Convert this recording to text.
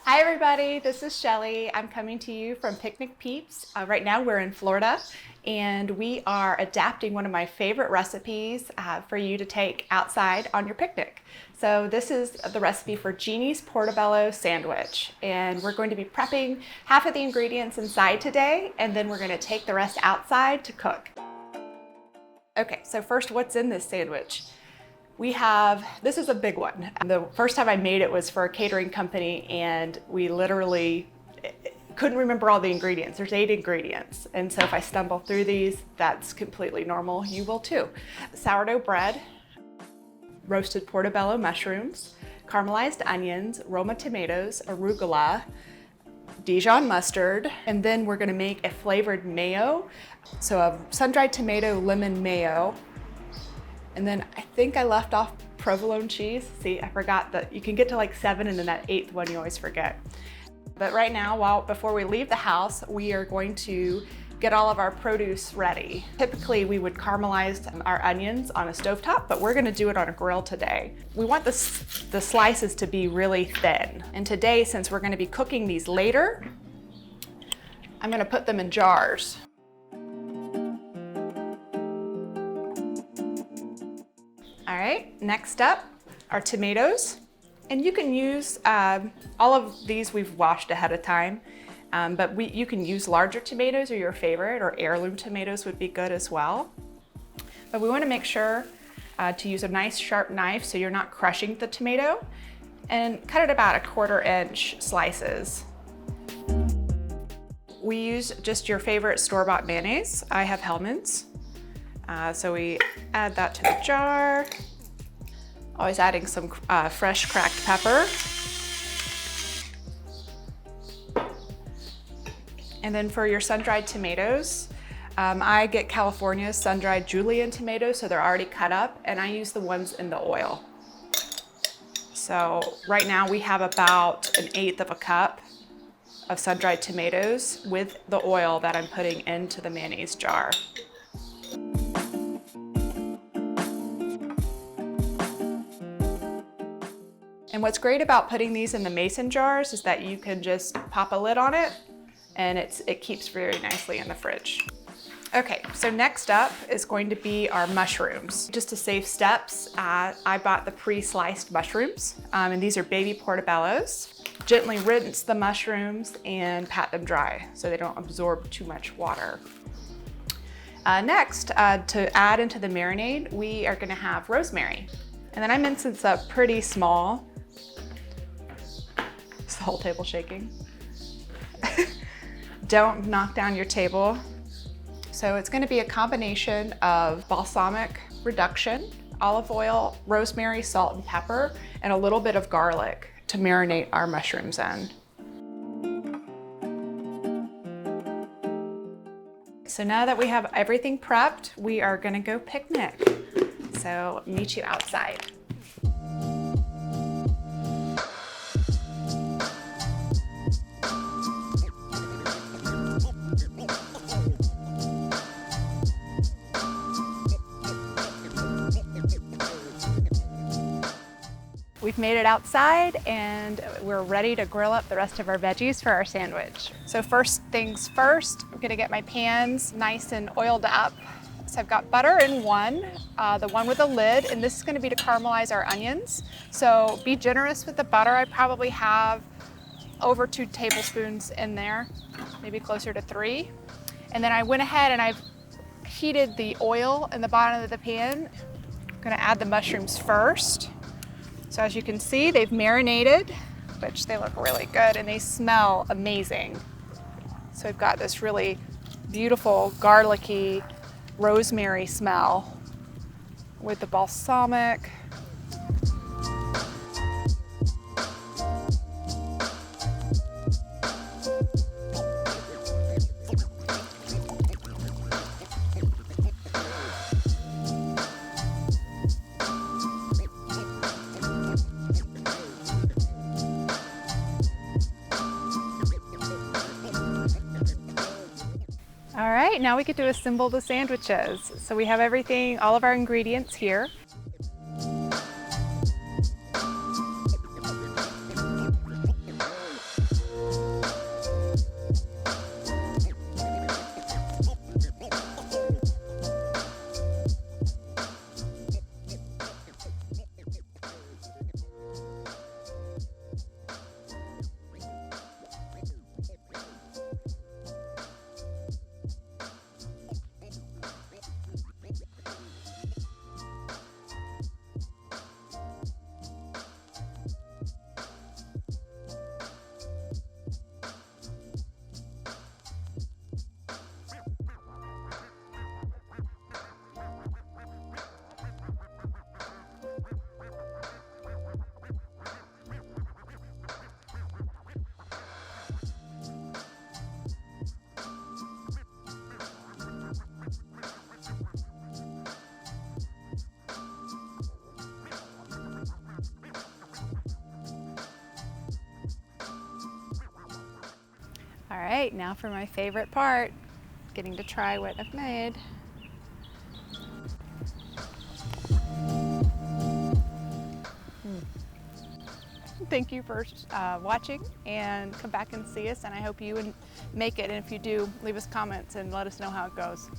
Hi everybody, this is Shelly. I'm coming to you from Picnic Peeps. Right now we're in Florida and we are adapting one of my favorite recipes for you to take outside on your picnic. So this is the recipe for GENIE'S Portobello sandwich, and we're going to be prepping half of the ingredients inside today and then we're going to take the rest outside to cook. Okay, so first, what's in this sandwich? This is a big one. The first time I made it was for a catering company and we literally couldn't remember all the ingredients. There's 8 ingredients. And so if I stumble through these, that's completely normal. You will too. Sourdough bread, roasted portobello mushrooms, caramelized onions, Roma tomatoes, arugula, Dijon mustard, and then we're gonna make a flavored mayo. So a sun-dried tomato-lemon mayo. And then I think I left off provolone cheese. See, I forgot that you can get to like 7 and then that 8th one you always forget. But right now, before we leave the house, we are going to get all of our produce ready. Typically we would caramelize our onions on a stovetop, but we're gonna do it on a grill today. We want the slices to be really thin. And today, since we're gonna be cooking these later, I'm gonna put them in jars. All right, next up are tomatoes. And you can use, all of these we've washed ahead of time, but you can use larger tomatoes or your favorite, or heirloom tomatoes would be good as well. But we wanna make sure to use a nice sharp knife so you're not crushing the tomato, and cut it about 1/4 inch slices. We use just your favorite store-bought mayonnaise. I have Hellmann's. So we add that to the jar. Always adding some fresh cracked pepper. And then for your sun-dried tomatoes, I get California's sun-dried julienne tomatoes, so they're already cut up, and I use the ones in the oil. So right now we have about 1/8 of a cup of sun-dried tomatoes with the oil that I'm putting into the mayonnaise jar. And what's great about putting these in the mason jars is that you can just pop a lid on it and it keeps very nicely in the fridge. Okay, so next up is going to be our mushrooms. Just to save steps, I bought the pre-sliced mushrooms, and these are baby portobellos. Gently rinse the mushrooms and pat them dry so they don't absorb too much water. Next, to add into the marinade, we are gonna have rosemary. And then I minced this up pretty small. Is the whole table shaking? Don't knock down your table. So it's gonna be a combination of balsamic reduction, olive oil, rosemary, salt, and pepper, and a little bit of garlic to marinate our mushrooms in. So now that we have everything prepped, we are gonna go picnic. So meet you outside. We've made it outside and we're ready to grill up the rest of our veggies for our sandwich. So first things first, I'm gonna get my pans nice and oiled up. So I've got butter in one, the one with a lid, and this is gonna be to caramelize our onions. So be generous with the butter. I probably have over 2 tablespoons in there, maybe closer to 3. And then I went ahead and I've heated the oil in the bottom of the pan. I'm gonna add the mushrooms first. So as you can see, they've marinated, which they look really good and they smell amazing. So we've got this really beautiful garlicky rosemary smell with the balsamic. All right, now we get to assemble the sandwiches. So we have everything, all of our ingredients here. right, now for my favorite part, getting to try what I've made. Thank you for watching, and come back and see us, and I hope you make it, and if you do, leave us comments and let us know how it goes.